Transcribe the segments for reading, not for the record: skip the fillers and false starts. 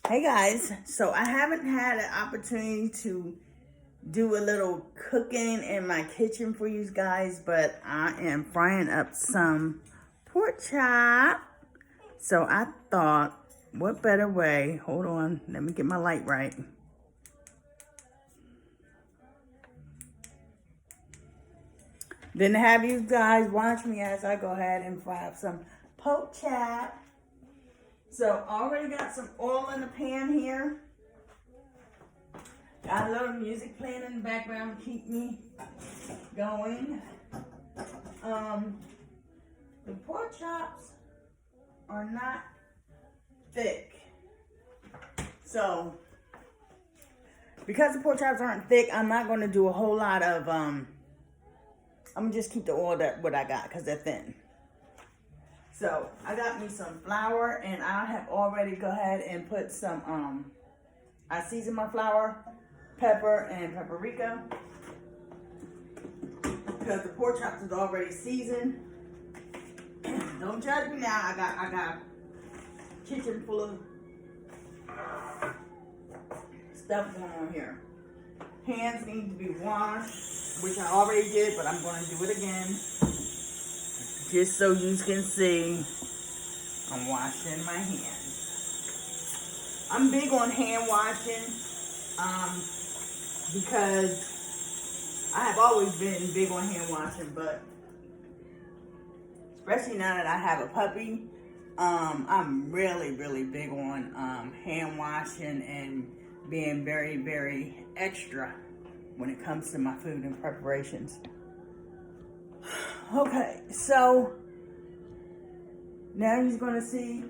Hey guys, so I haven't had an opportunity to do a little cooking in my kitchen for you guys, but I am frying up some pork chop. So I thought, what better way? Hold on, let me get my light right. Then have you guys watch me as I go ahead and fry up some pork chop. So already got some oil in the pan here. Got a little music playing in the background to keep me going. The pork chops are not thick. So, because the pork chops aren't thick, I'm not going to do a whole lot of, I'm going to just keep the oil what I got because they're thin. So, I got me some flour and I have already go ahead and put some, I seasoned my flour, pepper, and paprika. Because the pork chops is already seasoned. Don't judge me now. I got a kitchen full of stuff going on here. Hands need to be washed, which I already did, but I'm going to do it again. Just so you can see, I'm washing my hands. I'm big on hand washing because I have always been big on hand washing, but especially now that I have a puppy, I'm really, really big on hand washing and being very, very extra when it comes to my food and preparations. Okay, so now you're going to see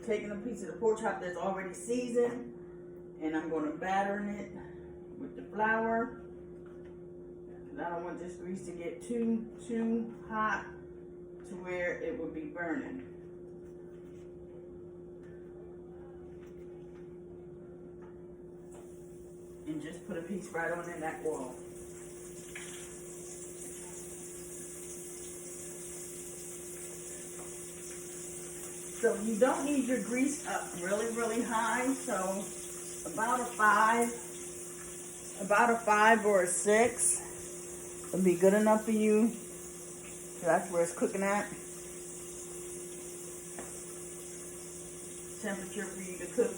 taking a piece of the pork chop that's already seasoned, and I'm going to batter it with the flour. I don't want this grease to get too hot to where it will be burning. And just put a piece right on in that oil. So you don't need your grease up really, really high. So about a 5 or a 6 would be good enough for you. So that's where it's cooking at. Temperature for you to cook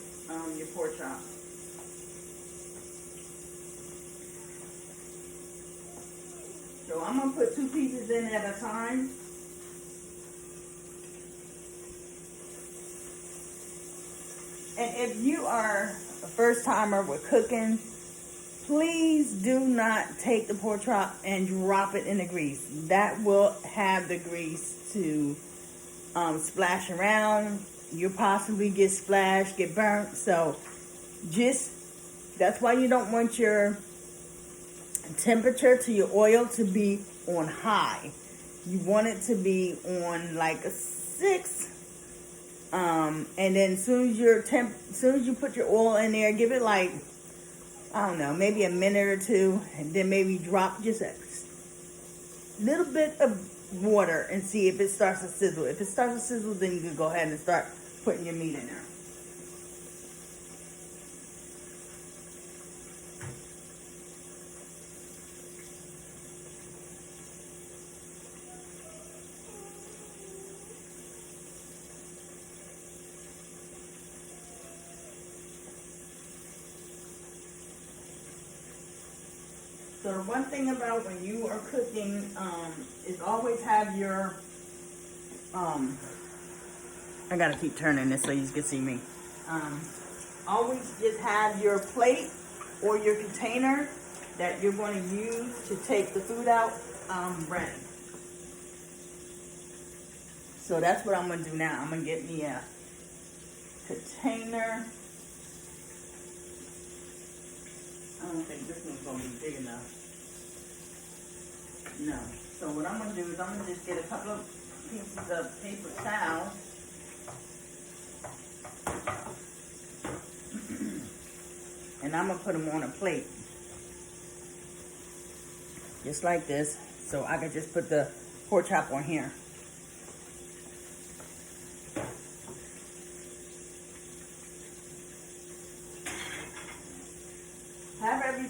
your pork chop. So I'm gonna put 2 pieces in at a time. And if you are a first timer with cooking, please do not take the pork chop and drop it in the grease. That will have the grease to splash around. You'll possibly get splashed, get burnt. So that's why you don't want your temperature to your oil to be on high. You want it to be on like a 6. And then as soon as you put your oil in there, give it like, I don't know, maybe a minute or 2, and then maybe drop just a little bit of water and see if it starts to sizzle. If it starts to sizzle, then you can go ahead and start putting your meat in there. So the one thing about when you are cooking is always have your, I gotta keep turning this so you can see me. Always just have your plate or your container that you're going to use to take the food out ready. So that's what I'm going to do now. I'm going to get me a container. I don't think this one's going to be big enough. No. So what I'm going to do is I'm going to just get a couple of pieces of paper towel. And I'm going to put them on a plate. Just like this. So I can just put the pork chop on here.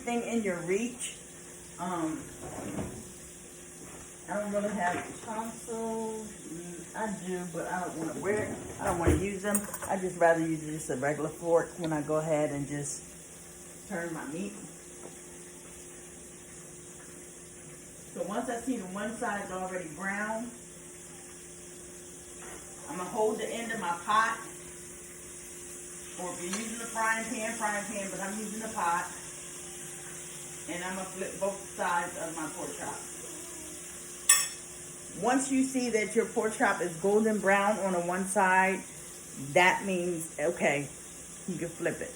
everything in your reach. I don't really have tonsils. I do, but I don't want to wear it. I don't want to use them. I just rather use just a regular fork when I go ahead and just turn my meat. So once I see the one side is already brown, I'm going to hold the end of my pot. Or if you're using a frying pan, but I'm using the pot. And I'm going to flip both sides of my pork chop. Once you see that your pork chop is golden brown on the one side, that means, okay, you can flip it.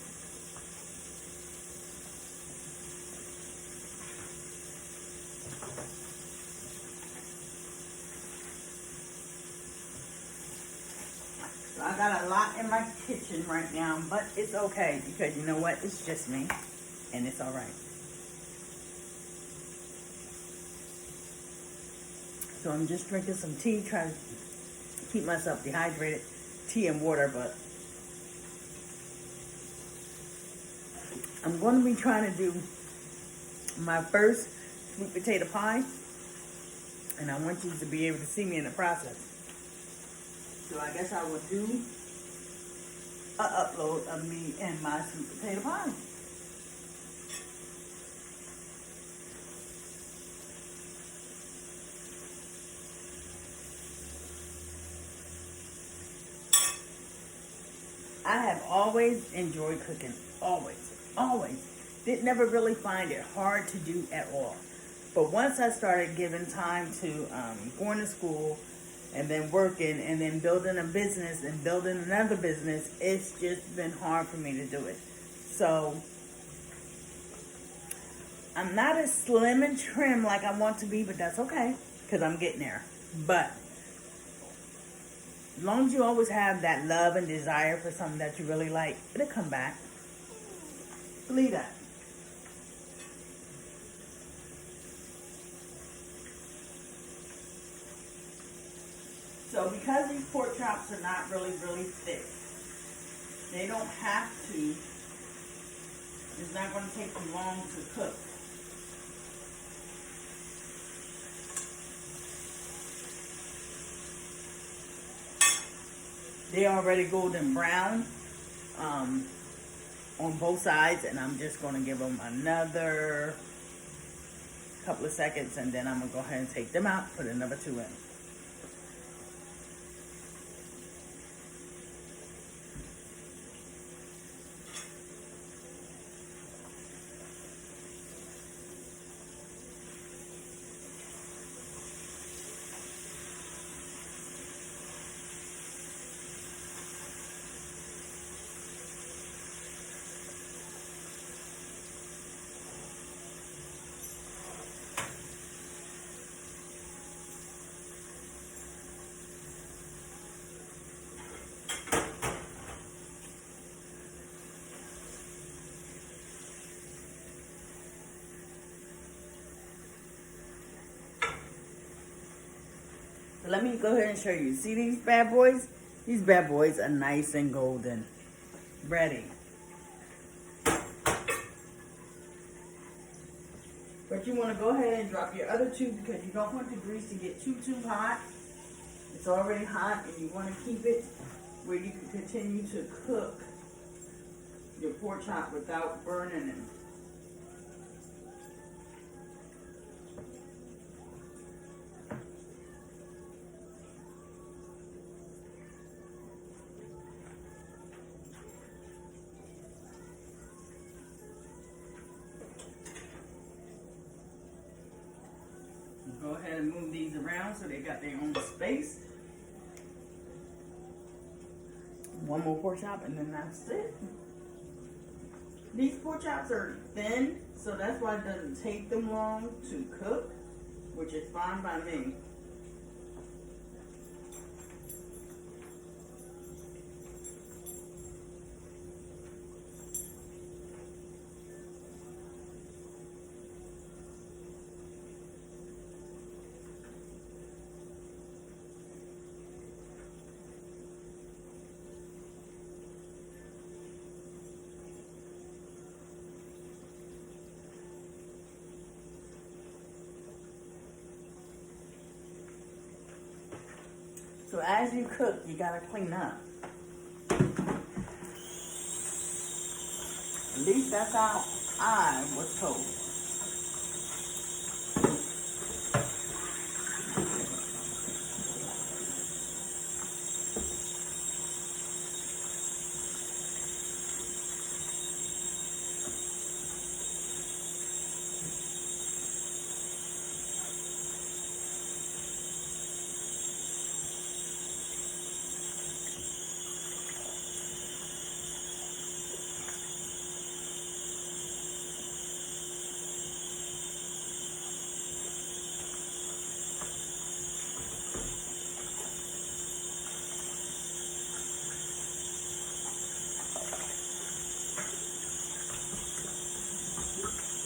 So I got a lot in my kitchen right now, but it's okay because you know what? It's just me, and it's all right. So I'm just drinking some tea, trying to keep myself dehydrated. Tea and water, but I'm going to be trying to do my first sweet potato pie, and I want you to be able to see me in the process. So I guess I will do an upload of me and my sweet potato pie. I have always enjoyed cooking, always. Did never really find it hard to do at all. But once I started giving time to going to school and then working and then building a business and building another business, it's just been hard for me to do it. So I'm not as slim and trim like I want to be, but that's okay because I'm getting there. But as long as you always have that love and desire for something that you really like, it'll come back. Believe that. So because these pork chops are not really thick, they don't have to. It's not going to take them long to cook. They already golden brown on both sides, and I'm just going to give them another couple of seconds, and then I'm going to go ahead and take them out, put another 2 in. So let me go ahead and show you. See these bad boys? These bad boys are nice and golden. Ready. But you want to go ahead and drop your other two because you don't want the grease to get too hot. It's already hot and you want to keep it where you can continue to cook your pork chop without burning them. Go ahead and move these around so they got their own space. One more pork chop and then that's it. These pork chops are thin, so that's why it doesn't take them long to cook, which is fine by me. So as you cook, you gotta clean up. At least that's how I was told.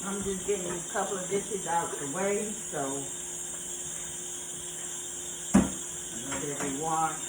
I'm just getting a couple of dishes out the way, so I know they'll be washed.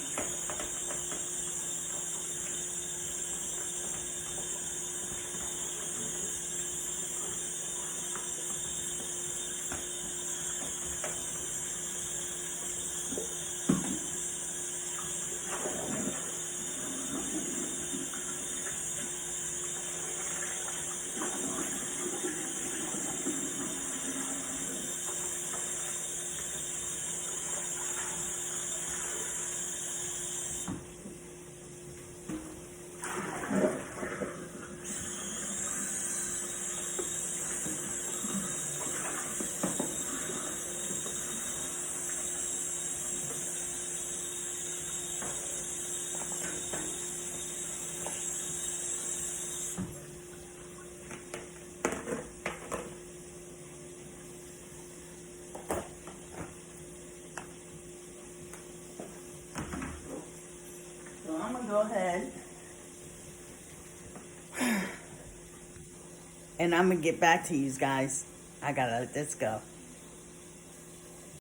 So I'm gonna go ahead and I'm gonna get back to you guys. I gotta let this go.